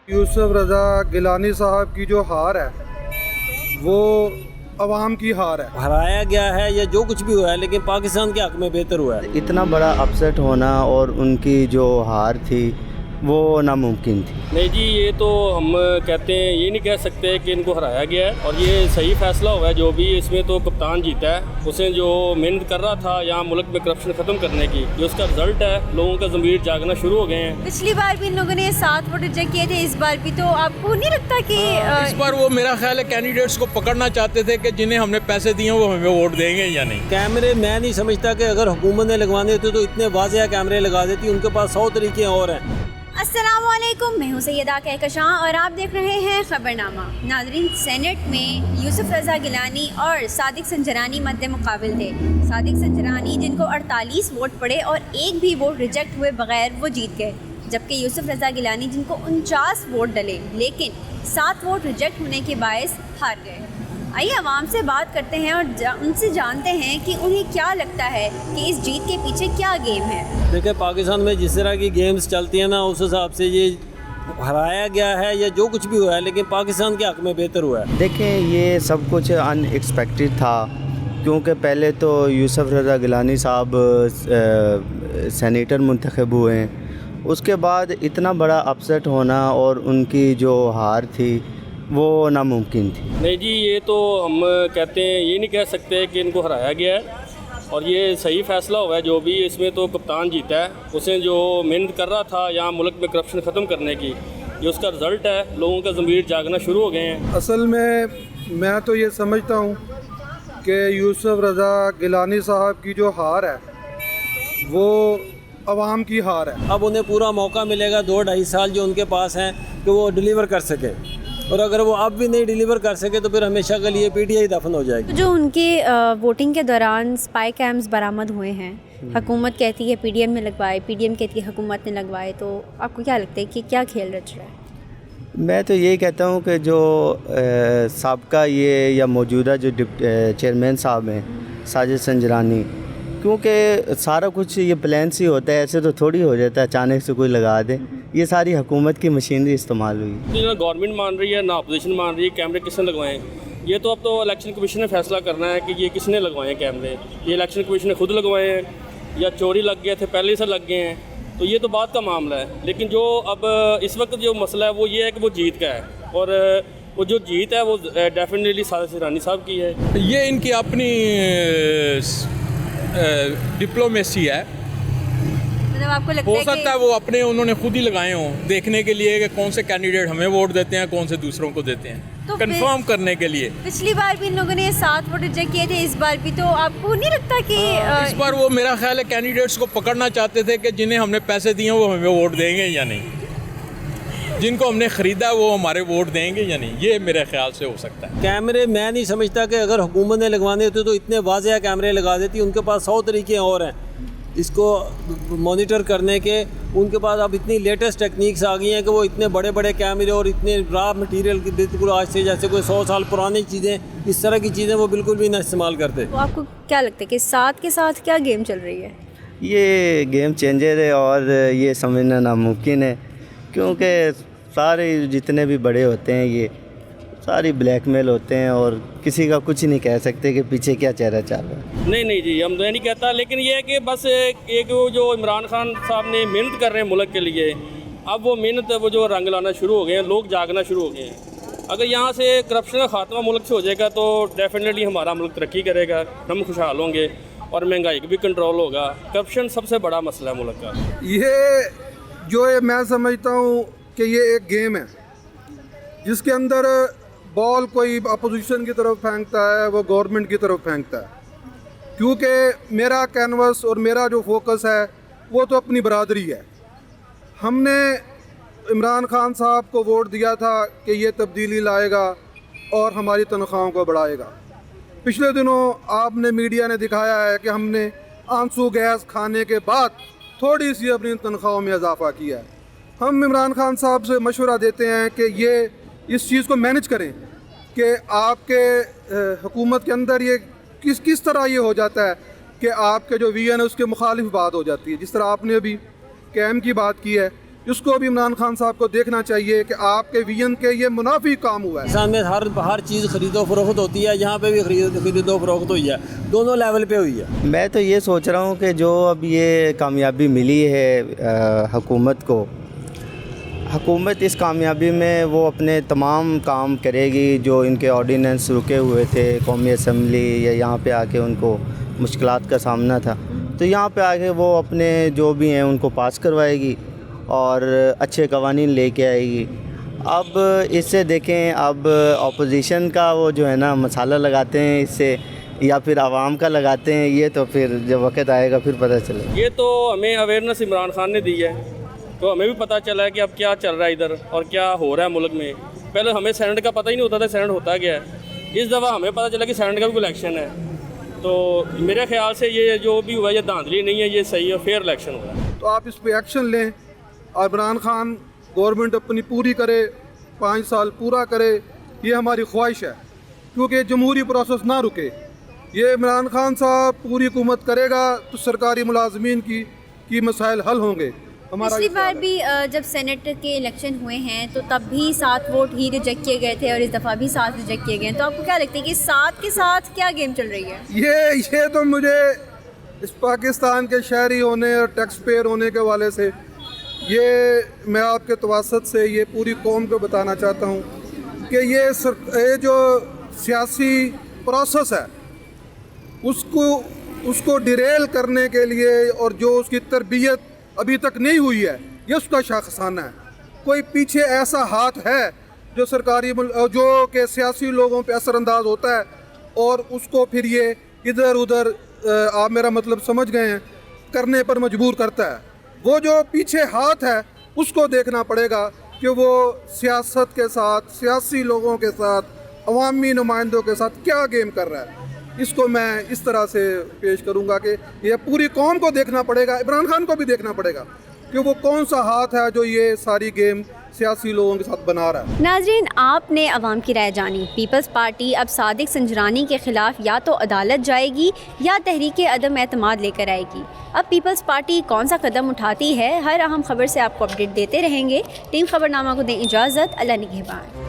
यूसुफ रज़ा गिलानी साहब की जो हार है वो अवाम की हार है। हराया गया है या जो कुछ भी हुआ है, लेकिन पाकिस्तान के हक में बेहतर हुआ है। इतना बड़ा अपसेट होना और उनकी जो हार थी वो नामुमकिन थी। नहीं जी, ये तो हम कहते हैं, ये नहीं कह सकते कि इनको हराया गया है, और ये सही फैसला हुआ है जो भी। इसमें तो कप्तान जीता है, उसने जो मेहनत कर रहा था यहाँ मुल्क में करप्शन ख़त्म करने की, ये उसका रिजल्ट है। लोगों का ज़मीर जागना शुरू हो गए हैं। पिछली बार भी इन लोगों ने 7 वोट रिजेक्ट किए थे, इस बार भी। तो आपको नहीं लगता कि इस बार वो मेरा ख्याल है कैंडिडेट्स को पकड़ना चाहते थे कि जिन्हें हमने पैसे दिए वो हमें वोट देंगे या नहीं। कैमरे मैं नहीं समझता कि अगर हुकूमत ने लगवाने होते तो इतने वाज़ेह कैमरे लगा देती। उनके पास 100 तरीके और हैं। अस्सलामुअलैकुम, मैं हूं सैयदा कहकशां और आप देख रहे हैं खबरनामा। नाज़रीन, सेनेट में यूसुफ रज़ा गिलानी और सादिक संजरानी मद्दे मुकाबिल थे। सादिक संजरानी, जिनको 48 वोट पड़े और एक भी वोट रिजेक्ट हुए बगैर, वो जीत गए, जबकि यूसुफ रज़ा गिलानी, जिनको 49 वोट डले लेकिन 7 वोट रिजेक्ट होने के बायस हार गए। आइए आवाम से बात करते हैं और उनसे जानते हैं कि उन्हें क्या लगता है कि इस जीत के पीछे क्या गेम है। देखिए, पाकिस्तान में जिस तरह की गेम्स चलती हैं ना, उस हिसाब से ये हराया गया है या जो कुछ भी हुआ है, लेकिन पाकिस्तान के हक में बेहतर हुआ है। देखें, ये सब कुछ अनएक्सपेक्टेड था, क्योंकि पहले तो यूसुफ रज़ा गिलानी साहब सेनेटर मुंतखब हुए हैं, उसके बाद इतना बड़ा अपसेट होना और उनकी जो हार थी वो नामुमकिन थी। नहीं जी, ये तो हम कहते हैं, ये नहीं कह सकते कि इनको हराया गया है, और ये सही फैसला हुआ है जो भी। इसमें तो कप्तान जीता है, उसने जो मेहनत कर रहा था यहाँ मुल्क में करप्शन ख़त्म करने की, ये उसका रिज़ल्ट है। लोगों का ज़मीर जागना शुरू हो गए हैं। असल में मैं तो ये समझता हूँ कि यूसुफ रज़ा गिलानी साहब की जो हार है वो अवाम की हार है। अब उन्हें पूरा मौका मिलेगा 2-2.5 साल जो उनके पास हैं कि वो डिलीवर कर सके, और अगर वो अब भी नहीं डिलीवर कर सके तो फिर हमेशा के लिए पीटीआई दफन हो जाएगी। जो उनके वोटिंग के दौरान स्पाई कैम्स बरामद हुए हैं, हुकूमत कहती है पीडीएम ने लगवाए, पीडीएम कहती है हुकूमत ने लगवाए, तो आपको क्या लगता है कि क्या खेल रच रहा है? मैं तो यही कहता हूँ कि जो साबका ये या मौजूदा जो चेयरमैन साहब हैं साजिद संजरानी, क्योंकि सारा कुछ ये प्लान से होता है, ऐसे तो थोड़ी हो जाता है अचानक से कोई लगा दे। ये सारी हुकूमत की मशीनरी इस्तेमाल हुई। ना गवर्नमेंट मान रही है ना अपोजिशन मान रही है। कैमरे किसने लगवाएं? ये तो अब तो इलेक्शन कमीशन ने फैसला करना है कि ये किसने लगवाए कैमरे। ये इलेक्शन कमीशन ने खुद लगवाए हैं या चोरी लग गए थे, पहले से लग गए हैं, तो ये तो बात का मामला है। लेकिन जो अब इस वक्त जो मसला है वो ये है कि वो जीत का है, और वो जो जीत है वो डेफिनेटली सादिक संजरानी साहब की है। ये इनकी अपनी डिप्लोमेसी है। मतलब आपको लगता हो है सकता है वो अपने उन्होंने खुद ही लगाए हों देखने के लिए कि कौन से कैंडिडेट हमें वोट देते हैं, कौन से दूसरों को देते हैं, तो कंफर्म करने के लिए। पिछली बार भी इन लोगों ने 7 वोट रिजेक्ट किए थे, इस बार भी। तो आपको नहीं लगता कि इस बार वो मेरा ख्याल है कैंडिडेट्स को पकड़ना चाहते थे कि जिन्हें हमने पैसे दिए वो हमें वोट देंगे या नहीं, जिनको हमने ख़रीदा वो हमारे वोट देंगे या नहीं, ये मेरे ख्याल से हो सकता है। कैमरे मैं नहीं समझता कि अगर हुकूमत ने लगवाने होते तो इतने वाज़ेह कैमरे लगा देती। उनके पास 100 तरीके और हैं इसको मॉनिटर करने के। उनके पास अब इतनी लेटेस्ट टेक्निक्स आ गई हैं कि वो इतने बड़े बड़े कैमरे और इतने रॉ मटेरियल की, बिल्कुल आज से जैसे कोई 100 साल पुरानी चीज़ें, इस तरह की चीज़ें वो बिल्कुल भी ना इस्तेमाल करते। तो आपको क्या लगता है कि 7 के साथ क्या गेम चल रही है? ये गेम चेंजर है और ये समझना नामुमकिन है, क्योंकि सारे जितने भी बड़े होते हैं ये सारी ब्लैकमेल होते हैं और किसी का कुछ नहीं कह सकते कि पीछे क्या चेहरा चल रहा है। नहीं जी, हम तो ये नहीं कहता, लेकिन ये है कि बस एक वो जो इमरान खान साहब ने मेहनत कर रहे हैं मुल्क के लिए, अब वो मेहनत वो जो रंग लाना शुरू हो गए हैं, लोग जागना शुरू हो गए हैं। अगर यहाँ से करप्शन का खात्मा मुल्क से हो जाएगा तो डेफिनेटली हमारा मुल्क तरक्की करेगा, हम खुशहाल होंगे और महंगाई का भी कंट्रोल होगा। करप्शन सबसे बड़ा मसला है मुल्क का। ये जो है मैं समझता हूँ कि ये एक गेम है जिसके अंदर बॉल कोई अपोजिशन की तरफ फेंकता है, वो गवर्नमेंट की तरफ फेंकता है, क्योंकि मेरा कैनवस और मेरा जो फोकस है वो तो अपनी बरादरी है। हमने इमरान खान साहब को वोट दिया था कि ये तब्दीली लाएगा और हमारी तनख्वाहों को बढ़ाएगा। पिछले दिनों आपने मीडिया ने दिखाया है कि हमने आंसू गैस खाने के बाद थोड़ी सी अपनी तनख्वाहों में इजाफा किया है। हम इमरान खान साहब से मशवरा देते हैं कि ये इस चीज़ को मैनेज करें कि आपके हुकूमत के अंदर ये किस तरह ये हो जाता है कि आपके जो वीएन है उसके मुखालिफ बात हो जाती है। जिस तरह आपने अभी कैम की बात की है इसको भी इमरान खान साहब को देखना चाहिए कि आपके विजन के ये मुनाफी काम हुआ है। पाकिस्तान में हर चीज़ खरीदो फरोख्त होती है, यहाँ पे भी खरीदो फरोख्त हुई है, दोनों लेवल पे हुई है। मैं तो ये सोच रहा हूँ कि जो अब ये कामयाबी मिली है हुकूमत को, हुकूमत इस कामयाबी में वो अपने तमाम काम करेगी। जो इनके ऑर्डिनेंस रुके हुए थे कौमी असम्बली या यहाँ पे आके उनको मुश्किलात का सामना था, तो यहाँ पे आके वो अपने जो भी हैं उनको पास करवाएगी और अच्छे कवानीन लेके आएगी। अब इससे देखें, अब अपोजिशन का वो जो है ना मसाला लगाते हैं इससे या फिर आवाम का लगाते हैं, ये तो फिर जब वक्त आएगा फिर पता चलेगा। ये तो हमें अवेयरनेस इमरान खान ने दी है, तो हमें भी पता चला है कि अब क्या चल रहा है इधर और क्या हो रहा है मुल्क में। पहले हमें सेनेट का पता ही नहीं होता था सेनेट होता क्या है। इस दफ़ा हमें पता चला कि सेनेट का भी इलेक्शन है, तो मेरे ख्याल से ये जो भी हुआ ये धांधली नहीं है, ये सही है, फेयर इलेक्शन हुआ है। तो आप इस पर एक्शन लें और इमरान खान गवर्नमेंट अपनी पूरी करे, 5 साल पूरा करे, ये हमारी ख्वाहिश है। क्योंकि जमहूरी प्रोसेस ना रुके, ये इमरान खान साहब पूरी हुकूमत करेगा तो सरकारी मुलाजमीन की मसाइल हल होंगे। पिछली बार भी जब सेनेट के इलेक्शन हुए हैं तो तब भी 7 वोट ही रिजेक्ट किए गए थे और इस दफ़ा भी 7 रिजेक्ट किए गए हैं। तो आपको क्या लगता है कि 7 के साथ क्या गेम चल रही है? ये तो मुझे इस पाकिस्तान के शहरी होने और टैक्स पेयर होने के वाले से ये मैं आपके तवसत से ये पूरी कौम को बताना चाहता हूँ कि ये जो सियासी प्रोसेस है उसको डिरेल करने के लिए और जो उसकी तरबियत अभी तक नहीं हुई है, ये उसका शाखसाना है। कोई पीछे ऐसा हाथ है जो सरकारी जो के सियासी लोगों पे असरअंदाज होता है और उसको फिर ये इधर उधर आप मेरा मतलब समझ गए हैं करने पर मजबूर करता है। वो जो पीछे हाथ है उसको देखना पड़ेगा कि वो सियासत के साथ, सियासी लोगों के साथ, अवामी नुमाइंदों के साथ क्या गेम कर रहा है। इसको मैं इस तरह से पेश करूंगा कि ये पूरी कौम को देखना पड़ेगा, इमरान खान को भी देखना पड़ेगा कि वो कौन सा हाथ है जो ये सारी गेम सियासी लोगों के साथ बना रहा है। नाज़रीन, आपने अवाम की राय जानी। पीपल्स पार्टी अब सादिक संजरानी के ख़िलाफ़ या तो अदालत जाएगी या तहरीक अदम एतमाद लेकर आएगी। अब पीपल्स पार्टी कौन सा कदम उठाती है, हर अहम खबर से आपको अपडेट देते रहेंगे। टीम खबरनामा को दें इजाज़त। अल्लाह निगहबान।